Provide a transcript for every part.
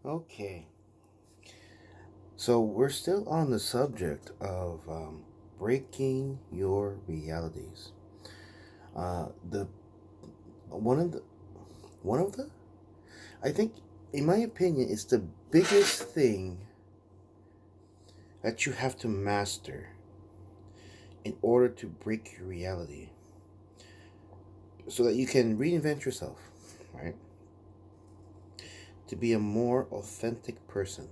Okay, so we're still on the subject of breaking your realities. The one of the one of the I think, in my opinion, it's the biggest thing that you have to master in order to break your reality, so that you can reinvent yourself, right? To be a more authentic person.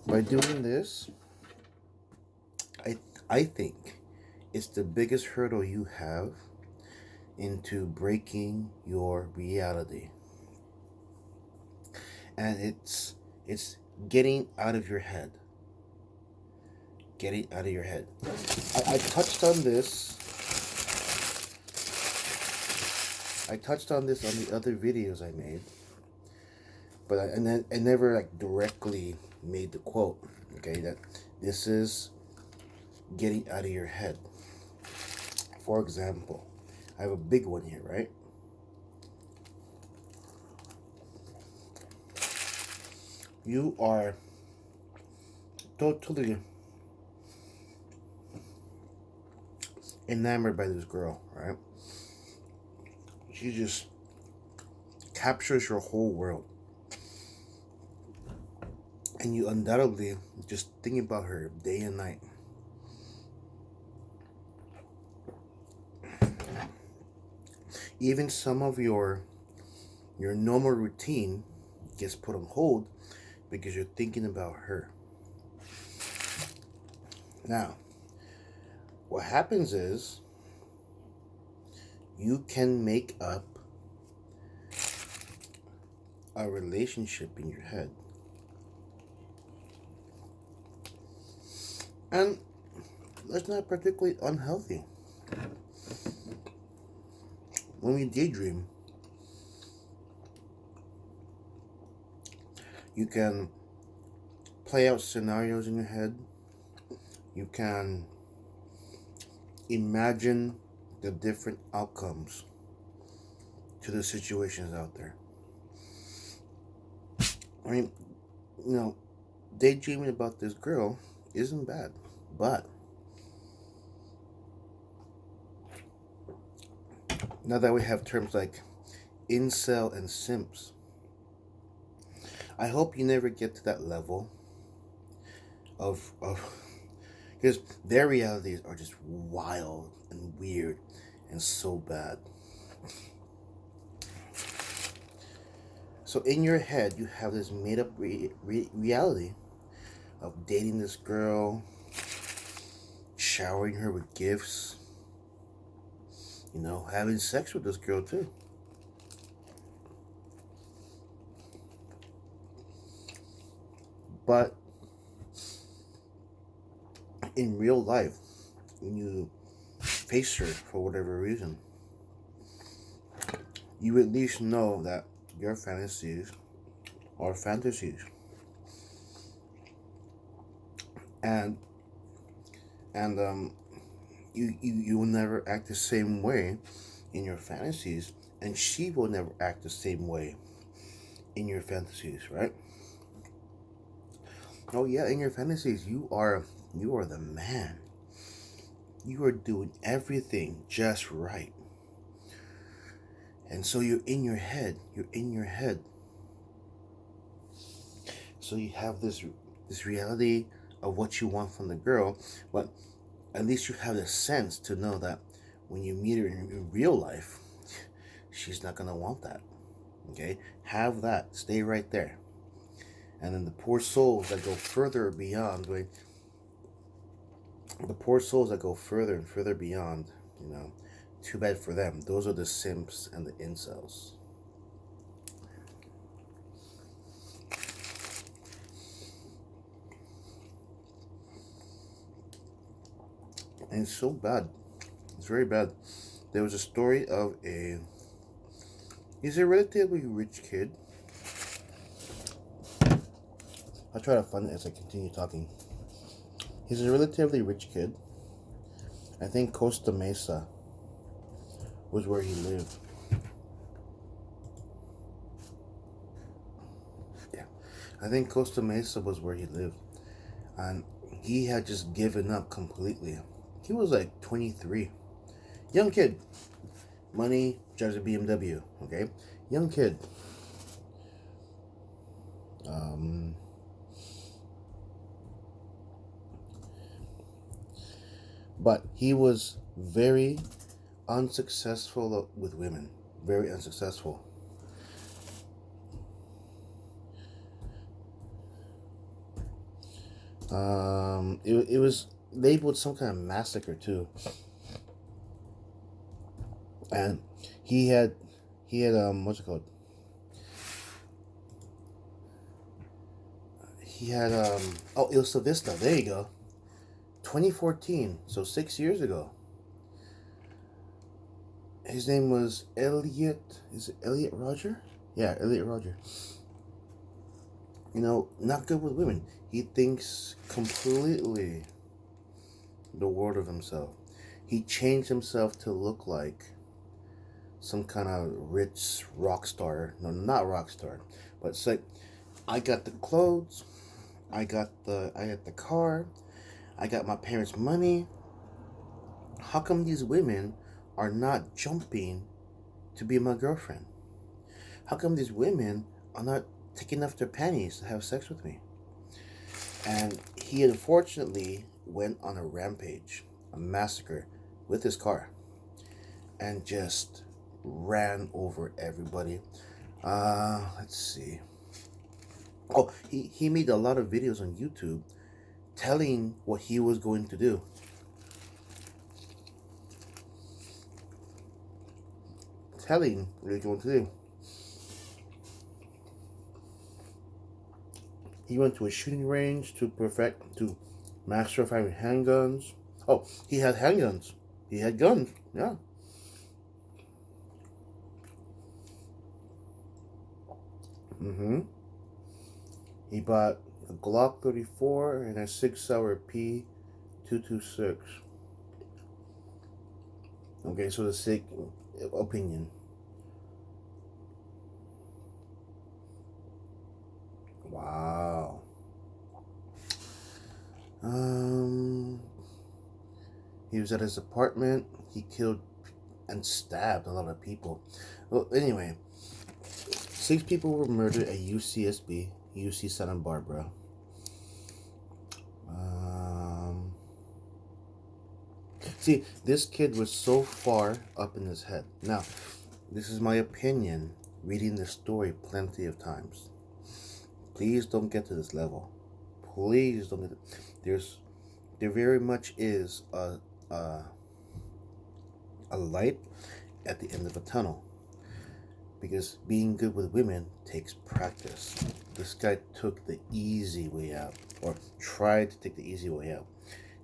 By doing this, I I think it's the biggest hurdle you have into breaking your reality. And it's getting out of your head. Getting out of your head. I touched on this. I touched on this on the other videos I made, but I never like directly made the quote. Okay, that this is getting out of your head. For example, I have a big one here, right? You are totally enamored by this girl, right? She just captures your whole world. And you undoubtedly just think about her day and night. Even some of your normal routine gets put on hold because you're thinking about her. Now, what happens is you can make up a relationship in your head. And that's not particularly unhealthy. When we daydream, you can play out scenarios in your head. You can imagine the different outcomes to the situations out there. I mean, you know, daydreaming about this girl isn't bad, but now that we have terms like incel and simps, I hope you never get to that level of because their realities are just wild and weird and so bad. So in your head, you have this made up reality of dating this girl, showering her with gifts, having sex with this girl too. But in real life, when you face her for whatever reason, you at least know that your fantasies are fantasies. And and you will never act the same way in your fantasies, and she will never act the same way in your fantasies, right? Oh yeah, in your fantasies, you are the man. You are doing everything just right. And so you're in your head. You're in your head. So you have this reality of what you want from the girl, but at least you have the sense to know that when you meet her in real life, she's not gonna want that. Okay? Have that. Stay right there. And then the poor souls that go further beyond, right? The poor souls that go further and further beyond, too bad for them. Those are the simps and the incels. And it's so bad. It's very bad. There was a story of he's a relatively rich kid. I'll try to find it as I continue talking. He's a relatively rich kid. I think Costa Mesa was where he lived. Yeah, I think Costa Mesa was where he lived, and he had just given up completely. He was like 23, young kid, money, drives a BMW. Okay, young kid. Um, but he was very unsuccessful with women. Very unsuccessful. It was labeled some kind of massacre too, and he had what's it called? He had oh, Il Vista. There you go. 2014, so 6 years ago. His name was Elliot. Is it Elliot Roger? Yeah, Elliot Roger. Not good with women. He thinks completely the world of himself. He changed himself to look like some kind of rich rock star. No, not rock star, but it's like, I got the clothes, I got the car, I got my parents' money. How come these women are not jumping to be my girlfriend? How come these women are not taking off their panties to have sex with me? And he unfortunately went on a rampage, a massacre with his car, and just ran over everybody. Let's see. Oh, he made a lot of videos on YouTube telling what he was going to do. Telling what he was going to do. He went to a shooting range to master firing handguns. Oh, he had handguns. He had guns. Yeah. Mm-hmm. He bought a Glock 34 and a 6-hour P226. Okay, so the sick opinion. Wow. He was at his apartment. He killed and stabbed a lot of people. Well, anyway, 6 people were murdered at UCSB, UC Santa Barbara. See, this kid was so far up in his head. Now, this is my opinion, reading this story plenty of times. Please don't get to this level. Please don't get to, there very much is a light at the end of a tunnel. Because being good with women takes practice. This guy took the easy way out, or tried to take the easy way out.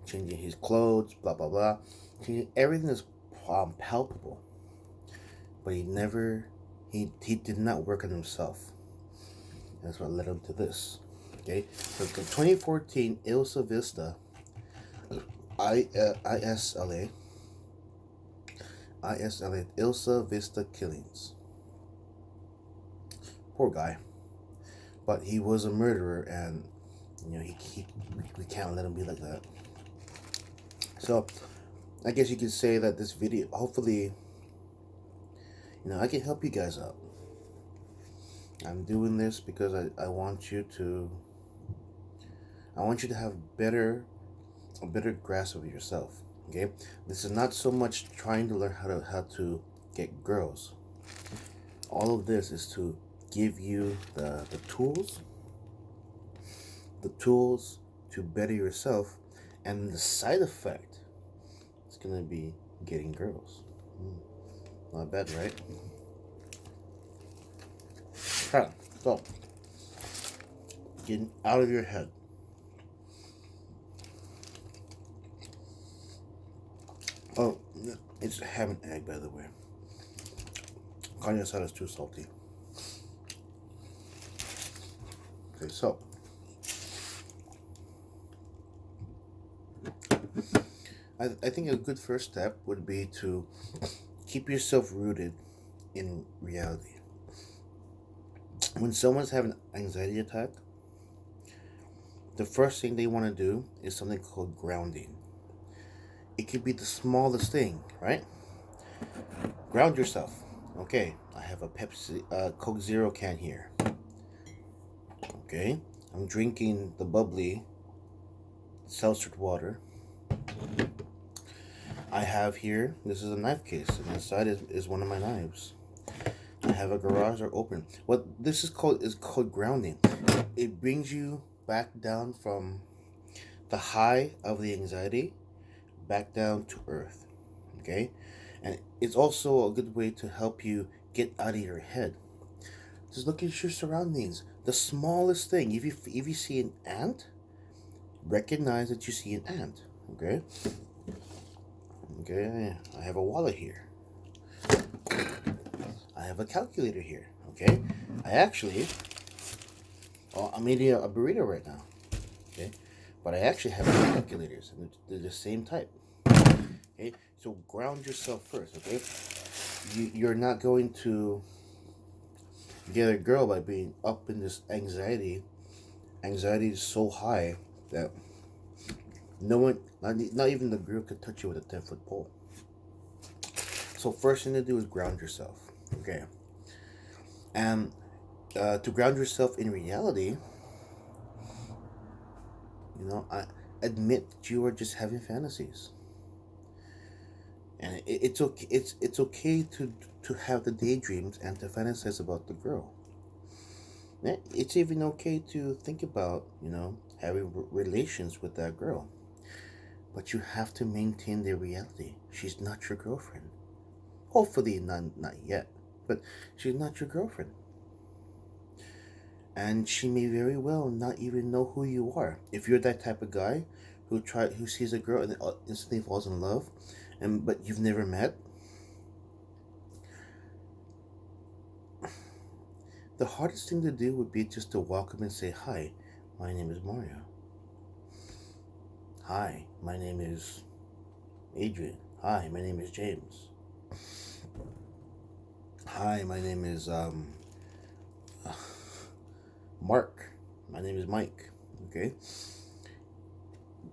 Changing his clothes, blah, blah, blah. Changing everything is palpable. But he did not work on himself. That's what led him to this. Okay? So the 2014 Ilsa Vista, ISLA, Ilsa Vista killings. Poor guy. But he was a murderer, and we can't let him be like that. So I guess you could say that this video, hopefully, I can help you guys out. I'm doing this because I want you to have a better grasp of yourself. Okay, this is not so much trying to learn how to get girls. All of this is to give you the tools to better yourself, and the side effect is gonna be getting girls. Not bad, right? So getting out of your head. Oh, it's ham and egg, by the way. Carne asada is too salty. Okay, so I think a good first step would be to keep yourself rooted in reality. When someone's having an anxiety attack, the first thing they want to do is something called grounding. It could be the smallest thing, right? Ground yourself. Okay, I have a Pepsi, Coke Zero can here. Okay, I'm drinking the bubbly seltzer water. I have here, this is a knife case, and inside is one of my knives. I have a garage door open. What this is called grounding. It brings you back down from the high of the anxiety back down to earth. Okay? And it's also a good way to help you get out of your head. Just look at your surroundings. The smallest thing. If you see an ant, recognize that you see an ant. Okay? Okay, I have a wallet here. I have a calculator here. Okay? I actually I'm eating a burrito right now. Okay? But I actually have two calculators and they're the same type. Okay? So ground yourself first, okay? You're not going to get a girl by being up in this anxiety. Anxiety is so high that no one, not even the girl, could touch you with a 10-foot pole. So first thing to do is ground yourself, okay? And to ground yourself in reality, I admit that you are just having fantasies, and it's okay. It's okay to have the daydreams and to fantasize about the girl. It's even okay to think about having relations with that girl, but you have to maintain the reality. She's not your girlfriend. Hopefully, not yet, but she's not your girlfriend. And she may very well not even know who you are. If you're that type of guy who sees a girl and instantly falls in love, and but you've never met, the hardest thing to do would be just to walk up and say, "Hi, my name is Mario. Hi, my name is Adrian. Hi, my name is James. Hi, my name is Mark. My name is Mike." Okay?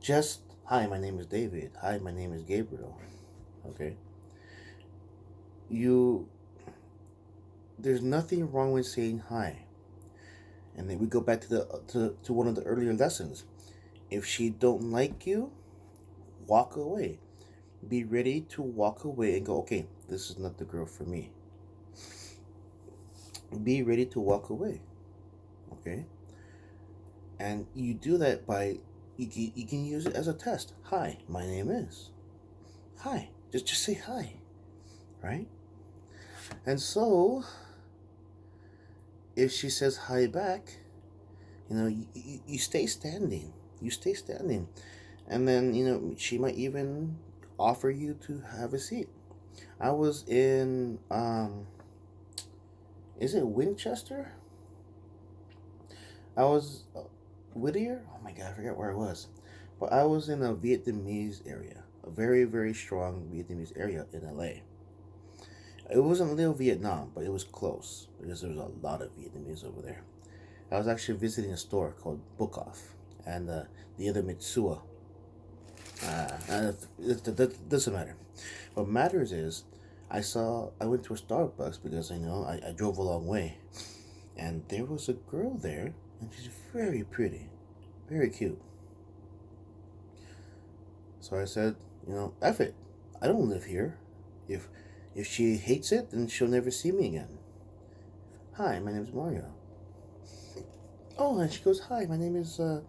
Just, "Hi, my name is David. Hi, my name is Gabriel." Okay? You There's nothing wrong with saying hi. And then we go back to to one of the earlier lessons. If she don't like you, walk away. Be ready to walk away and go, "Okay, this is not the girl for me." Be ready to walk away. Okay? And you do that by you can use it as a test. "Hi, my name is." Hi. Just say hi, right? And so if she says hi back, you stay standing. You stay standing. And then, she might even offer you to have a seat. I was in is it Winchester? I was Whittier? Oh my god, I forgot where I was. But I was in a Vietnamese area, a very, very strong Vietnamese area in LA. It wasn't Little Vietnam, but it was close because there was a lot of Vietnamese over there. I was actually visiting a store called Book Off and the other Mitsua. It doesn't matter. What matters is I went to a Starbucks because I drove a long way, and there was a girl there, and she's very pretty, very cute. So I said, F it. I don't live here. If if she hates it, then she'll never see me again. "Hi, my name is Mario." Oh, and she goes, "Hi, my name is oh,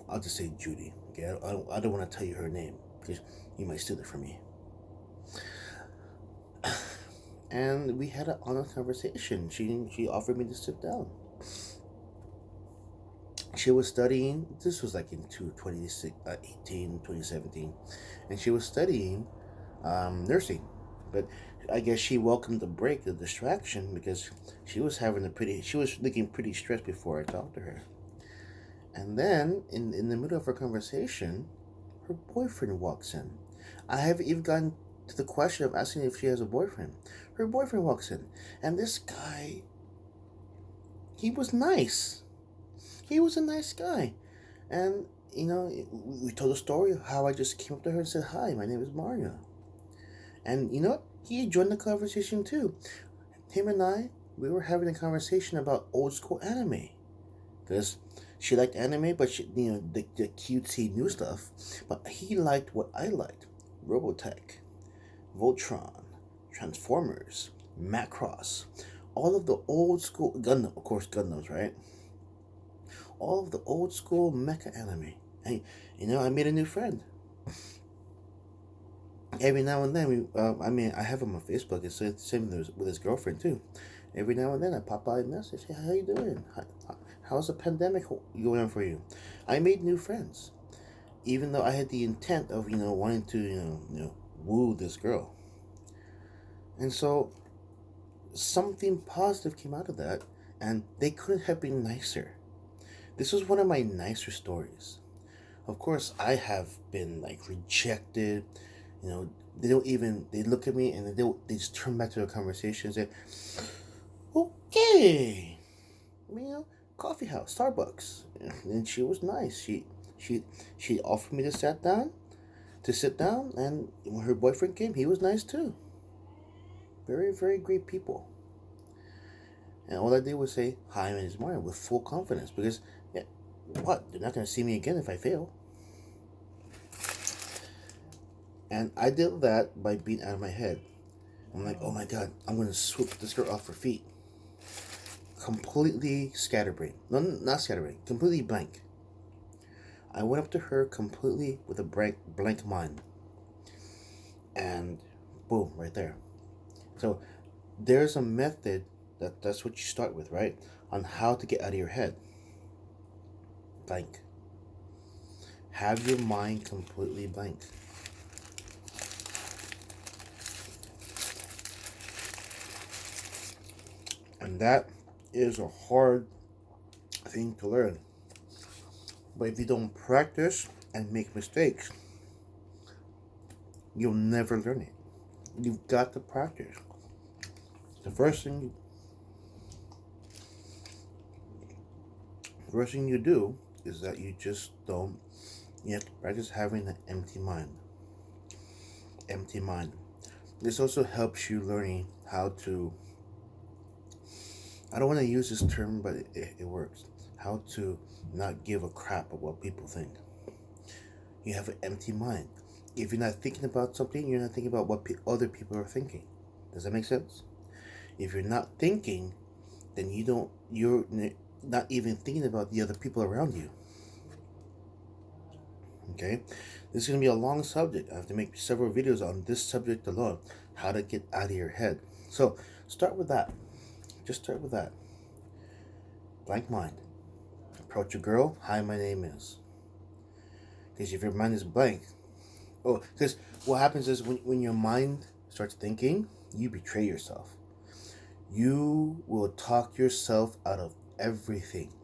I'll just say Judy. Okay, I don't want to tell you her name because you might steal it from me." And we had an honest conversation. She offered me to sit down. She was studying. This was like in 2017, and she was studying nursing. But I guess she welcomed the break, the distraction, because she was looking pretty stressed before I talked to her. And then, in the middle of our conversation, her boyfriend walks in. I haven't even gotten to the question of asking if she has a boyfriend. Her boyfriend walks in, and this guy, he was nice. He was a nice guy. And, we told a story of how I just came up to her and said, "Hi, my name is Mario." And you know what? He joined the conversation too. Him and I, we were having a conversation about old school anime. Because she liked anime, but the cutesy new stuff. But he liked what I liked: Robotech, Voltron, Transformers, Macross, all of the old school Gundam, of course, Gundams, right? All of the old school mecha anime. And I made a new friend. Every now and then, I have him on Facebook. It's the same with his girlfriend too. Every now and then, I pop out a message. Hey, how you doing? How's the pandemic going on for you? I made new friends, even though I had the intent of wanting to woo this girl. And so something positive came out of that, and they couldn't have been nicer. This was one of my nicer stories. Of course, I have been like rejected. They don't even, they look at me and they just turn back to the conversation and say, "Okay, coffee house, Starbucks." And she was nice. She she offered me to sit down, and when her boyfriend came, he was nice too. Very, very great people. And all I did was say, "Hi, my name is Mario," with full confidence, because yeah, what? They're not gonna see me again if I fail. And I did that by being out of my head. I'm like, "Oh my god, I'm gonna swoop this girl off her feet." Completely scatterbrained. No, not scatterbrained. Completely blank. I went up to her completely with a blank mind. And boom, right there. So there's a method that's what you start with, right? On how to get out of your head. Blank. Have your mind completely blank. And that is a hard thing to learn. But if you don't practice and make mistakes, you'll never learn it. You've got to practice. The first thing you do is that you just don't. You have to practice having an empty mind. Empty mind. This also helps you learning how to. I don't want to use this term, but it works. How to not give a crap of what people think. You have an empty mind. If you're not thinking about something, you're not thinking about what other people are thinking. Does that make sense? If you're not thinking, then you're not even thinking about the other people around you. Okay? This is going to be a long subject. I have to make several videos on this subject alone. How to get out of your head. So, start with that. Just start with that. Blank mind. Approach a girl. "Hi, my name is." Because if your mind is blank, because what happens is when your mind starts thinking, you betray yourself. You will talk yourself out of everything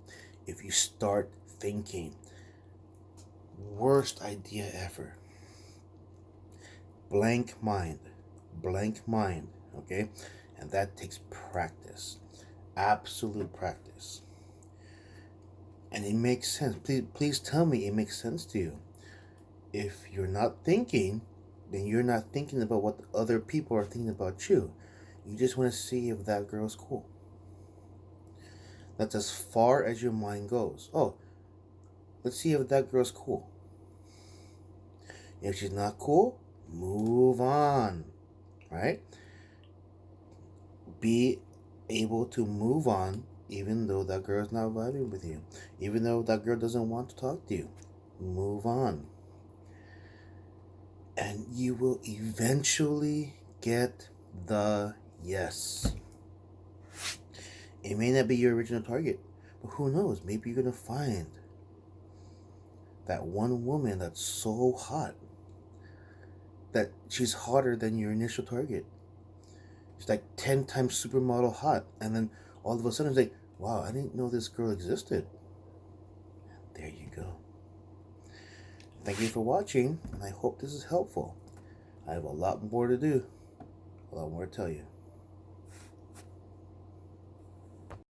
if you start thinking. Worst idea ever. Blank mind. Blank mind. Okay? And that takes practice. Absolute practice. And it makes sense. Please tell me it makes sense to you. If you're not thinking, then you're not thinking about what other people are thinking about you. You just want to see if that girl's cool. That's as far as your mind goes. Oh, let's see if that girl's cool. If she's not cool, move on. Right? Be able to move on even though that girl's not vibing with you. Even though that girl doesn't want to talk to you. Move on. And you will eventually get the yes. It may not be your original target, but who knows? Maybe you're going to find that one woman that's so hot that she's hotter than your initial target. She's like 10 times supermodel hot. And then all of a sudden it's like, wow, I didn't know this girl existed. There you go. Thank you for watching, and I hope this is helpful. I have a lot more to do, a lot more to tell you.